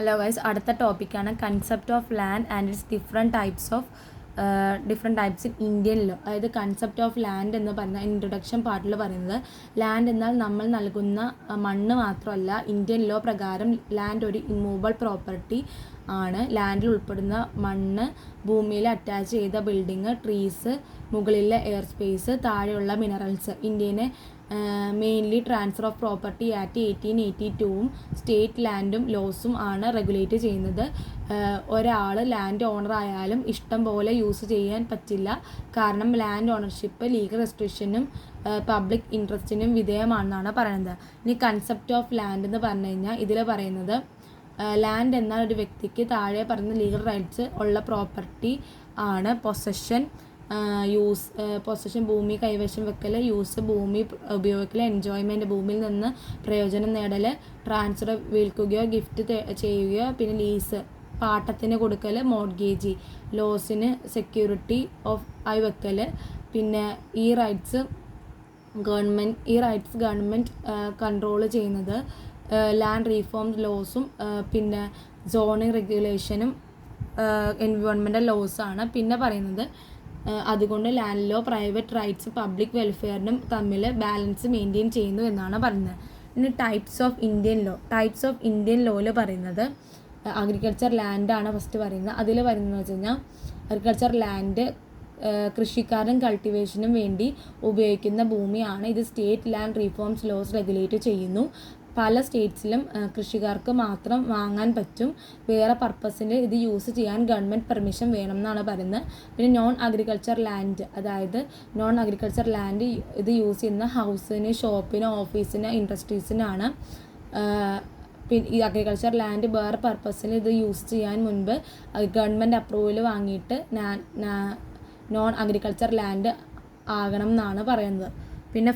Hello guys, അടുത്ത ടോപ്പിക്കാണ് concept of land and it's different types in Indian law. അതായത് concept of land എന്ന് പറഞ്ഞ ഇൻട്രൊഡക്ഷൻ പാർട്ടിൽ പറയുന്നത്, ലാൻഡ് എന്നാൽ നമ്മൾ നൽകുന്ന മണ്ണ് മാത്രമല്ല. ഇന്ത്യൻ ലോ പ്രകാരം ലാൻഡ് ഒരു ഇമ്മൂവബിൾ പ്രോപ്പർട്ടി ആണ്. ലാൻഡിൽ ഉൾപ്പെടുന്ന മണ്ണ്, ഭൂമിയിൽ അറ്റാച്ച് ചെയ്ത ബിൽഡിങ്, ട്രീസ്, മുകളിലെ എയർ സ്പേസ്, താഴെയുള്ള മിനറൽസ്. ഇന്ത്യനെ mainly transfer of property act 1882 state ലാൻഡും ലോസും ആണ് റെഗുലേറ്റ് ചെയ്യുന്നത്. ഒരാൾ ലാൻഡ് ഓണർ ആയാലും ഇഷ്ടം പോലെ യൂസ് ചെയ്യാൻ പറ്റില്ല. കാരണം ലാൻഡ് ഓണർഷിപ്പ് ലീഗൽ റെസ്ട്രിക്ഷനും പബ്ലിക് ഇൻട്രസ്റ്റിനും വിധേയമാണെന്നാണ് പറയുന്നത്. ഇനി കൺസെപ്റ്റ് ഓഫ് ലാൻഡ് എന്ന് പറഞ്ഞു കഴിഞ്ഞാൽ ഇതിൽ പറയുന്നത്, ലാൻഡ് എന്നാൽ ഒരു വ്യക്തിക്ക് താഴെ പറയുന്ന ലീഗൽ റൈറ്റ്സ് ഉള്ള പ്രോപ്പർട്ടി ആണ്. പൊസഷൻ ഭൂമി കൈവശം വെക്കൽ, യൂസ് ഭൂമി ഉപയോഗിക്കൽ, എൻജോയ്മെൻറ്റ് ഭൂമിയിൽ നിന്ന് പ്രയോജനം നേടൽ, ട്രാൻസ്ഫർ വിൽക്കുകയോ ഗിഫ്റ്റ് ചെയ്യുകയോ, പിന്നെ ലീസ് പാട്ടത്തിന് കൊടുക്കൽ, മോർഗേജ് ലോസിന് സെക്യൂരിറ്റി ഓഫ് ആയി വെക്കൽ. പിന്നെ ഈ റൈറ്റ്സ് ഗവൺമെൻറ് കൺട്രോൾ ചെയ്യുന്നത് ലാൻഡ് റീഫോം ലോസും പിന്നെ സോണിങ് റെഗുലേഷനും എൻവയോൺമെൻറ്റൽ ലോസാണ്. പിന്നെ പറയുന്നത്, അതുകൊണ്ട് land law private rights public വെൽഫെയറിനും തമ്മിൽ ബാലൻസ് മെയിൻറ്റെയിൻ ചെയ്യുന്നു എന്നാണ് പറയുന്നത്. ഇനി ടൈപ്സ് ഓഫ് ഇന്ത്യൻ ലോയിൽ പറയുന്നത്, അഗ്രികൾച്ചർ ലാൻഡാണ് ഫസ്റ്റ് പറയുന്നത്. അതിൽ പറയുന്നത് വെച്ച് കഴിഞ്ഞാൽ, അഗ്രികൾച്ചർ ലാൻഡ് കൃഷിക്കാരൻ കൾട്ടിവേഷനും വേണ്ടി ഉപയോഗിക്കുന്ന ഭൂമിയാണ്. ഇത് state land reforms laws regulate ചെയ്യുന്നു. പല സ്റ്റേറ്റ്സിലും കൃഷിക്കാർക്ക് മാത്രം വാങ്ങാൻ പറ്റും. വേറെ പർപ്പസിന് ഇത് യൂസ് ചെയ്യാൻ ഗവൺമെൻറ് പെർമിഷൻ വേണം എന്നാണ് പറയുന്നത്. പിന്നെ നോൺ അഗ്രികൾച്ചർ ലാൻഡ് ഇത് യൂസ് ചെയ്യുന്ന ഹൗസിന്, ഷോപ്പിന്, ഓഫീസിന്, ഇൻഡസ്ട്രീസിനാണ്. പിന്നെ ഈ അഗ്രികൾച്ചർ ലാൻഡ് വേറെ പർപ്പസിന് ഇത് യൂസ് ചെയ്യാൻ മുൻപ് ഗവൺമെൻറ് അപ്രൂവൽ വാങ്ങിയിട്ട് നോൺ അഗ്രികൾച്ചർ ലാൻഡ് ആകണം എന്നാണ് പറയുന്നത്. പിന്നെ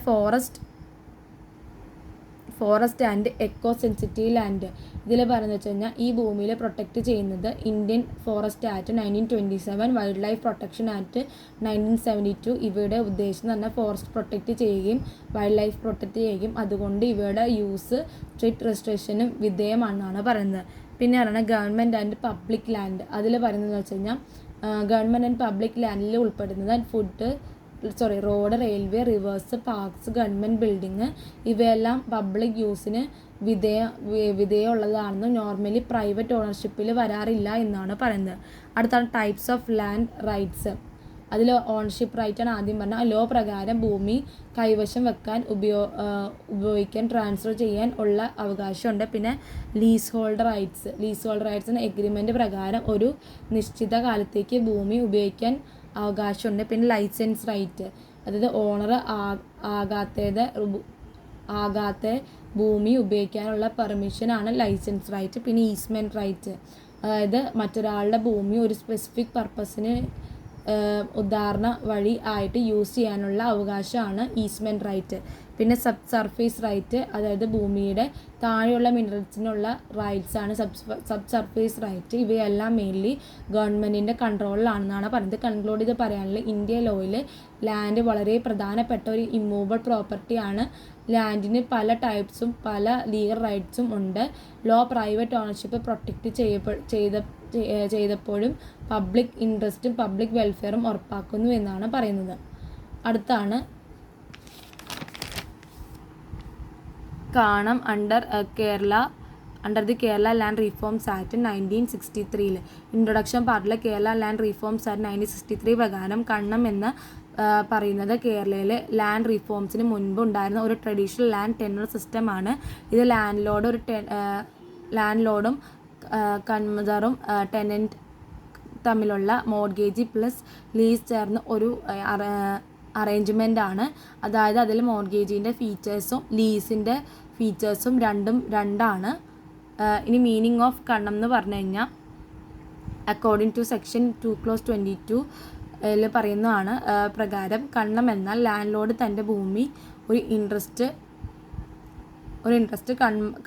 forest and echo sensitive land ഇതിൽ പറയുന്നത് വെച്ച് കഴിഞ്ഞാൽ, ഈ ഭൂമിയിൽ പ്രൊട്ടക്റ്റ് ചെയ്യുന്നത് Indian forest act 1927, wild life protection act 1972. ഇവയുടെ ഉദ്ദേശം എന്ന് പറഞ്ഞാൽ ഫോറസ്റ്റ് പ്രൊട്ടക്റ്റ് ചെയ്യുകയും വൈൽഡ് ലൈഫ് പ്രൊട്ടക്റ്റ് ചെയ്യുകയും അതുകൊണ്ട് ഇവയുടെ യൂസ് സ്ട്രിക്റ്റ് റെസ്ട്രിക്ഷനും വിധേയമാണെന്നാണ് പറയുന്നത്. പിന്നെ പറയുന്നത് ഗവൺമെൻറ് ആൻഡ് പബ്ലിക് ലാൻഡ്. അതിൽ പറയുന്നത് വെച്ച് കഴിഞ്ഞാൽ, ഗവൺമെൻറ് ആൻഡ് പബ്ലിക് ലാൻഡിൽ ഉൾപ്പെടുന്നത് road, railway, reverse, parks, government building ഇവയെല്ലാം പബ്ലിക് യൂസിന് വിധേയമുള്ളതാണെന്നും നോർമലി പ്രൈവറ്റ് ഓണർഷിപ്പിൽ വരാറില്ല എന്നാണ് പറയുന്നത്. അടുത്താണ് ടൈപ്സ് ഓഫ് ലാൻഡ് റൈറ്റ്സ്. അതിൽ ഓണർഷിപ്പ് റൈറ്റാണ് ആദ്യം പറഞ്ഞാൽ. ലോ പ്രകാരം ഭൂമി കൈവശം വെക്കാൻ, ഉപയോഗിക്കാൻ, ട്രാൻസ്ഫർ ചെയ്യാൻ ഉള്ള അവകാശമുണ്ട്. പിന്നെ ലീസ് ഹോൾഡർ റൈറ്റ്സ് എഗ്രിമെൻ്റ് പ്രകാരം ഒരു നിശ്ചിത കാലത്തേക്ക് ഭൂമി ഉപയോഗിക്കാൻ അവകാശമുണ്ട്. പിന്നെ ലൈസൻസ് റൈറ്റ്, അതായത് ഓണർ ആകാത്ത ഭൂമി ഉപയോഗിക്കാനുള്ള പെർമിഷനാണ് ലൈസൻസ് റൈറ്റ്. പിന്നെ ഈസ്മെൻറ്റ് റൈറ്റ്, അതായത് മറ്റൊരാളുടെ ഭൂമി ഒരു സ്പെസിഫിക് പർപ്പസിന് ഉദാഹരണ വഴി ആയിട്ട് യൂസ് ചെയ്യാനുള്ള അവകാശമാണ് ഈസ്മെൻറ്റ് റൈറ്റ്. പിന്നെ സബ് റൈറ്റ്, അതായത് ഭൂമിയുടെ താഴെയുള്ള മിനറൽസിനുള്ള റൈറ്റ്സ് ആണ് സബ് സർഫേസ് റൈറ്റ്. ഇവയെല്ലാം മെയിൻലി ഗവൺമെൻറ്റിൻ്റെ കൺട്രോളിലാണെന്നാണ് പറയുന്നത്. കൺക്ലൂഡ് ചെയ്ത് പറയാനുള്ള, ഇന്ത്യൻ ലോയിൽ ലാൻഡ് വളരെ പ്രധാനപ്പെട്ട ഒരു ഇമ്മൂവബിൾ പ്രോപ്പർട്ടിയാണ്. ലാൻഡിന് പല ടൈപ്സും പല ലീഗൽ റൈറ്റ്സും ഉണ്ട്. ലോ പ്രൈവറ്റ് ഓണർഷിപ്പ് പ്രൊട്ടക്റ്റ് ചെയ്തപ്പോഴും പബ്ലിക് ഇൻട്രസ്റ്റും പബ്ലിക് വെൽഫെയറും ഉറപ്പാക്കുന്നു എന്നാണ് പറയുന്നത്. അടുത്താണ് കാണം under the Kerala land reforms act 1963. Introduction പാർട്ടിൽ കേരള ലാൻഡ് റീഫോംസ് ആക്ട് 1963 പ്രകാരം കണ്ണം എന്ന് പറയുന്നത് കേരളയിലെ ലാൻഡ് റീഫോംസിന് മുൻപ് ഉണ്ടായിരുന്ന ഒരു ട്രഡീഷണൽ ലാൻഡ് ടെനർ സിസ്റ്റമാണ്. ഇത് ലാൻഡ് ലോഡും കൺമദറും ടെനൻറ്റ് തമ്മിലുള്ള മോർഗേജ് പ്ലസ് ലീസ് ചേർന്ന് ഒരു അറേഞ്ച്മെൻ്റ് ആണ്. അതായത് അതിൽ മോർഗേജിൻ്റെ ഫീച്ചേഴ്സും ലീസിൻ്റെ ഫീച്ചേഴ്സും രണ്ടാണ്. ഇനി മീനിങ് ഓഫ് കണ്ണം എന്ന് പറഞ്ഞു കഴിഞ്ഞാൽ, അക്കോർഡിംഗ് ടു സെക്ഷൻ 2(22) പറയുന്നതാണ് പ്രകാരം, കണ്ണം എന്നാൽ ലാൻഡ് ലോഡ് തൻ്റെ ഭൂമി ഒരു ഇൻട്രസ്റ്റ്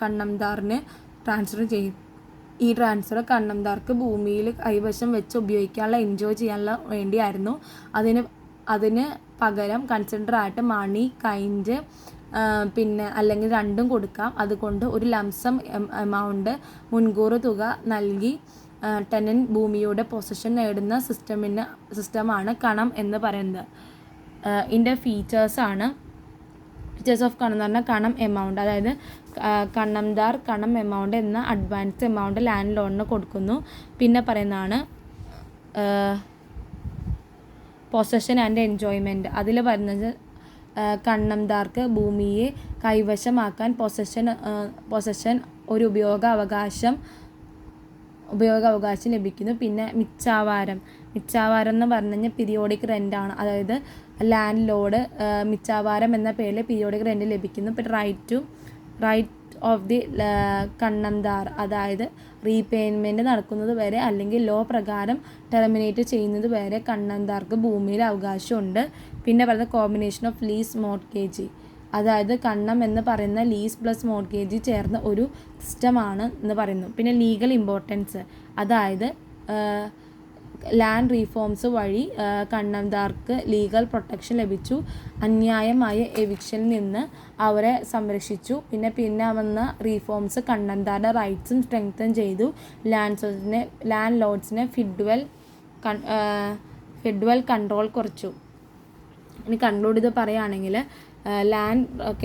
കണ്ണംദാറിന് ട്രാൻസ്ഫർ ചെയ്യും. ഈ ട്രാൻസ്ഫർ കണ്ണംദാർക്ക് ഭൂമിയിൽ കൈവശം വെച്ച് ഉപയോഗിക്കാനുള്ള, എൻജോയ് ചെയ്യാനുള്ള വേണ്ടിയായിരുന്നു. അതിന് പകരം കൺസിഡർ ആയിട്ട് മണി, കൈൻഡ്, പിന്നെ അല്ലെങ്കിൽ രണ്ടും കൊടുക്കാം. അതുകൊണ്ട് ഒരു ലംസം എമൗണ്ട് മുൻകൂർ തുക നൽകി ടെനൻറ്റ് ഭൂമിയുടെ പൊസിഷൻ നേടുന്ന സിസ്റ്റമാണ് കണം എന്ന് പറയുന്നത്. ഇതിൻ്റെ ഫീച്ചേഴ്സ് ഓഫ് കണം എന്ന് പറഞ്ഞാൽ കണം എമൗണ്ട്, അതായത് കണ്ണംദാർ കണം എമൗണ്ട് എന്ന അഡ്വാൻസ് എമൗണ്ട് ലാൻഡ് ലോണിന് കൊടുക്കുന്നു. പിന്നെ പറയുന്നതാണ് പൊസഷൻ ആൻഡ് എൻജോയ്മെൻറ്റ്. അതിൽ പറയുന്നത് കണ്ണംദാർക്ക് ഭൂമിയെ കൈവശമാക്കാൻ പൊസഷൻ ഒരു ഉപയോഗാവകാശം ലഭിക്കുന്നു. പിന്നെ മിച്ചാവാരം എന്ന് പറഞ്ഞു കഴിഞ്ഞാൽ പീരിയോഡിക് റെൻ്റാണ്. അതായത് ലാൻഡ് ലോഡ് മിച്ചാവാരം എന്ന പേരിൽ പീരിയോഡിക് റെൻ്റ് ലഭിക്കുന്നു. പിന്നെ റൈറ്റ് ഓഫ് ദി കണ്ണംദാർ, അതായത് റീപേയ്മെൻറ്റ് നടക്കുന്നത് വരെ അല്ലെങ്കിൽ ലോ പ്രകാരം ടെർമിനേറ്റ് ചെയ്യുന്നത് വരെ കണ്ണംദാർക്ക് ഭൂമിയിൽ അവകാശമുണ്ട്. പിന്നെ പറയുന്നത് കോമ്പിനേഷൻ ഓഫ് ലീസ് മോർട്ട്ഗേജ്, അതായത് കണ്ണം എന്ന് പറയുന്ന ലീസ് പ്ലസ് മോർട്ട്ഗേജ് ചേർന്ന ഒരു സിസ്റ്റമാണ് എന്ന് പറയുന്നു. പിന്നെ ലീഗൽ ഇമ്പോർട്ടൻസ്, അതായത് ലാൻഡ് റീഫോംസ് വഴി കണ്ണംദാർക്ക് ലീഗൽ പ്രൊട്ടക്ഷൻ ലഭിച്ചു. അന്യായമായ എവിക്ഷനിൽ നിന്ന് അവരെ സംരക്ഷിച്ചു. പിന്നെ വന്ന റീഫോംസ് കണ്ണംദാരുടെ റൈറ്റ്സും സ്ട്രെങ്തൻ ചെയ്തു. ലാൻഡ് ലോഡ്സിനെ ഫെഡറൽ കൺട്രോൾ കുറച്ചു. ഇനി കൺക്ലൂഡ് ചെയ്ത് പറയുകയാണെങ്കിൽ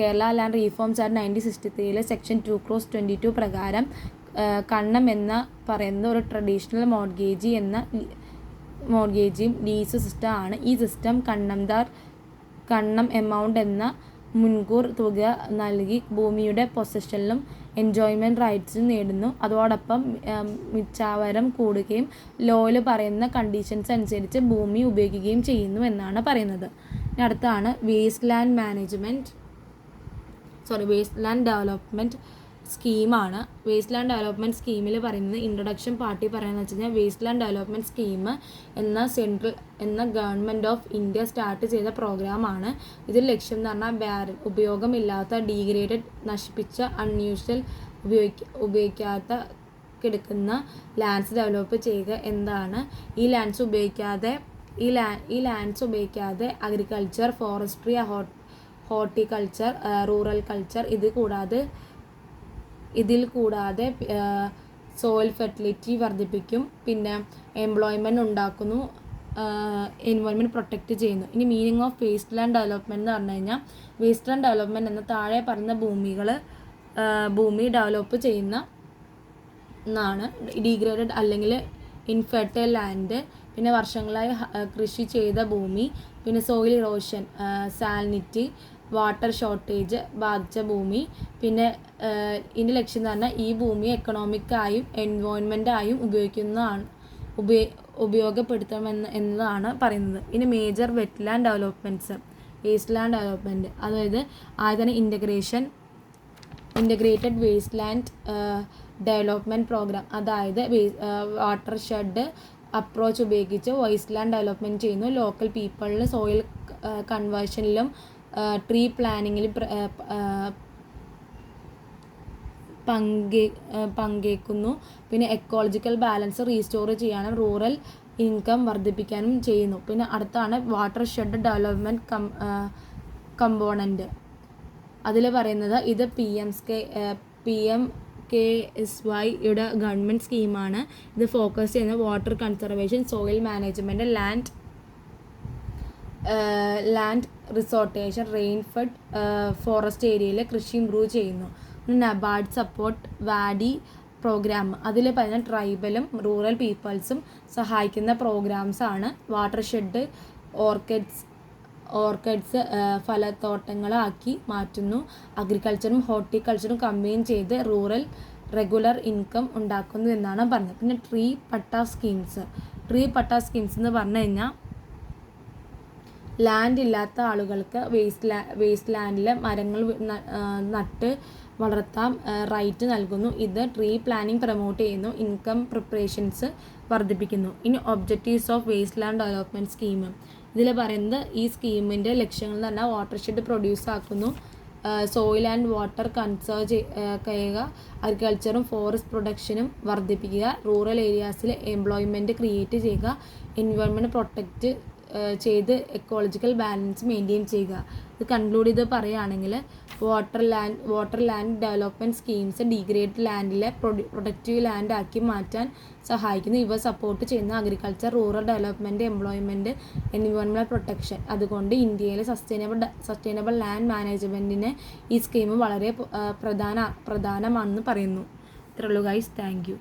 Kerala land reforms act 1963 section 2/22 പ്രകാരം കണ്ണം എന്ന പറയുന്ന ഒരു ട്രഡീഷണൽ മോർഗേജും ലീസ് സിസ്റ്റമാണ്. ഈ സിസ്റ്റം കണ്ണം എമൗണ്ട് എന്ന മുൻകൂർ തുക നൽകി ഭൂമിയുടെ പൊസഷനിലും എൻജോയ്മെൻറ്റ് റൈറ്റ്സും നേടുന്നു. അതോടൊപ്പം മിച്ചാവരം കൂടുകയും ലോയിൽ പറയുന്ന കണ്ടീഷൻസ് അനുസരിച്ച് ഭൂമി ഉപയോഗിക്കുകയും ചെയ്യുന്നു എന്നാണ് പറയുന്നത്. അടുത്താണ് വേസ്റ്റ് ലാൻഡ് ഡെവലപ്മെൻറ്റ് സ്കീമാണ്. വേസ്റ്റ് ലാൻഡ് ഡെവലപ്മെൻറ്റ് സ്കീമിൽ പറയുന്നത് ഇൻട്രൊഡക്ഷൻ പാർട്ടി പറയുന്നത് വെച്ച് കഴിഞ്ഞാൽ വേസ്റ്റ് ലാൻഡ് ഡെവലപ്മെൻറ്റ് സ്കീം എന്ന ഗവൺമെൻറ് ഓഫ് ഇന്ത്യ സ്റ്റാർട്ട് ചെയ്ത പ്രോഗ്രാമാണ്. ഇതിൽ ലക്ഷ്യം എന്ന് പറഞ്ഞാൽ ഉപയോഗമില്ലാത്ത ഡീഗ്രേഡഡ് നശിപ്പിച്ച അൺയൂഷ്വൽ ഉപയോഗിക്കാത്ത കിടക്കുന്ന ലാൻഡ്സ് ഡെവലപ്പ് ചെയ്യുക എന്നതാണ്. ഈ ലാൻഡ്സ് ഉപയോഗിക്കാതെ agriculture, forestry, horticulture, rural culture ഇതിൽ കൂടാതെ സോയിൽ ഫെർട്ടിലിറ്റി വർദ്ധിപ്പിക്കും. പിന്നെ എംപ്ലോയ്മെൻറ്റ് ഉണ്ടാക്കുന്നു, എൻവയോൺമെൻറ്റ് പ്രൊട്ടക്റ്റ് ചെയ്യുന്നു. ഇനി meaning of waste land development എന്ന് പറഞ്ഞു കഴിഞ്ഞാൽ വേസ്റ്റ് ലാൻഡ് ഡെവലപ്മെൻറ്റ് എന്ന താഴെ പറയുന്ന ഭൂമി ഡെവലപ്പ് ചെയ്യുന്ന എന്നാണ്. ഡീഗ്രേഡഡ് അല്ലെങ്കിൽ ഇൻഫെർട്ടൈൽ ലാൻഡ്, പിന്നെ വർഷങ്ങളായി കൃഷി ചെയ്ത ഭൂമി, പിന്നെ soil erosion, salinity, water shortage ബാധിച്ച ഭൂമി. പിന്നെ ഇതിൻ്റെ ലക്ഷ്യം എന്ന് പറഞ്ഞാൽ ഈ ഭൂമിയെ എക്കണോമിക്കായും എൻവയോൺമെൻറ്റായും എന്നതാണ് പറയുന്നത്. ഇനി major wetland developments, waste land development, അതായത് ആദ്യം integrated waste land development programme, അതായത് വാട്ടർ ഷെഡ് അപ്രോച്ച് ഉപയോഗിച്ച് വേസ്റ്റ് ലാൻഡ് ഡെവലപ്മെൻറ്റ് ചെയ്യുന്നു. ലോക്കൽ പീപ്പിളിന് സോയിൽ കൺവേർഷനിലും ട്രീ പ്ലാനിങ്ങിലും പങ്കെടുക്കുന്നു. പിന്നെ എക്കോളജിക്കൽ ബാലൻസ് റീസ്റ്റോർ ചെയ്യാനും റൂറൽ ഇൻകം വർദ്ധിപ്പിക്കാനും ചെയ്യുന്നു. പിന്നെ അടുത്താണ് വാട്ടർ ഷെഡ് ഡെവലപ്മെൻറ്റ് കമ്പോണൻറ്റ്. അതിൽ പറയുന്നത് ഇത് PMKSYയുടെ ഗവൺമെൻറ് സ്കീമാണ്. ഇത് ഫോക്കസ് ചെയ്യുന്നത് water conservation, soil management, land restoration, rainfed forest ഏരിയയിൽ കൃഷി ഇംപ്രൂവ് ചെയ്യുന്നു. നബാർഡ് സപ്പോർട്ട് വാഡി പ്രോഗ്രാം, അതിൽ പറയുന്ന ട്രൈബലും റൂറൽ പീപ്പിൾസും സഹായിക്കുന്ന പ്രോഗ്രാംസാണ്. വാട്ടർ ഷെഡ് ഓർക്കിഡ്സ് ഫലത്തോട്ടങ്ങളാക്കി മാറ്റുന്നു. അഗ്രികൾച്ചറും ഹോർട്ടിക്കൾച്ചറും കമ്പൈൻ ചെയ്ത് റെഗുലർ ഇൻകം ഉണ്ടാക്കുന്നു എന്നാണ് പറഞ്ഞത്. പിന്നെ ട്രീ പട്ട സ്കീംസ് എന്ന് പറഞ്ഞു കഴിഞ്ഞാൽ ലാൻഡ് ഇല്ലാത്ത ആളുകൾക്ക് വേസ്റ്റ് ലാൻഡിൽ മരങ്ങൾ നട്ട് വളർത്താൻ റൈറ്റ് നൽകുന്നു. ഇത് ട്രീ പ്ലാനിങ് പ്രൊമോട്ട് ചെയ്യുന്നു, ഇൻകം പ്രിപ്പറേഷൻസ് വർദ്ധിപ്പിക്കുന്നു. ഇനി objectives of waste land development scheme, ഇതിൽ പറയുന്നത് ഈ സ്കീമിൻ്റെ ലക്ഷ്യങ്ങൾ എന്ന് പറഞ്ഞാൽ വാട്ടർ ഷെഡ് പ്രൊഡ്യൂസ് ആക്കുന്നു, സോയിൽ ആൻഡ് വാട്ടർ കൺസേർവ് ചെയ്യുക, അഗ്രികൾച്ചറും ഫോറസ്റ്റ് പ്രൊഡക്ഷനും വർദ്ധിപ്പിക്കുക, റൂറൽ ഏരിയാസിൽ എംപ്ലോയ്മെൻറ്റ് ക്രിയേറ്റ് ചെയ്യുക, എൻവയോൺമെൻറ്റ് പ്രൊട്ടക്റ്റ് ചെയ്ത് എക്കോളജിക്കൽ ബാലൻസ് മെയിൻറ്റെയിൻ ചെയ്യുക. ഇത് കൺക്ലൂഡ് ചെയ്ത് പറയുകയാണെങ്കിൽ water land development schemes degrade ലാൻഡിലെ പ്രൊഡക്റ്റീവ് ലാൻഡ് ആക്കി മാറ്റാൻ സഹായിക്കുന്നു. ഇവ സപ്പോർട്ട് ചെയ്യുന്ന agriculture, rural development, employment, environmental protection. അതുകൊണ്ട് ഇന്ത്യയിലെ സസ്റ്റൈനബിൾ ലാൻഡ് മാനേജ്മെൻറ്റിന് ഈ സ്കീം വളരെ പ്രധാനമാണെന്ന് പറയുന്നു. ഇത്രയുള്ളൂ ഗൈസ്. Thank you.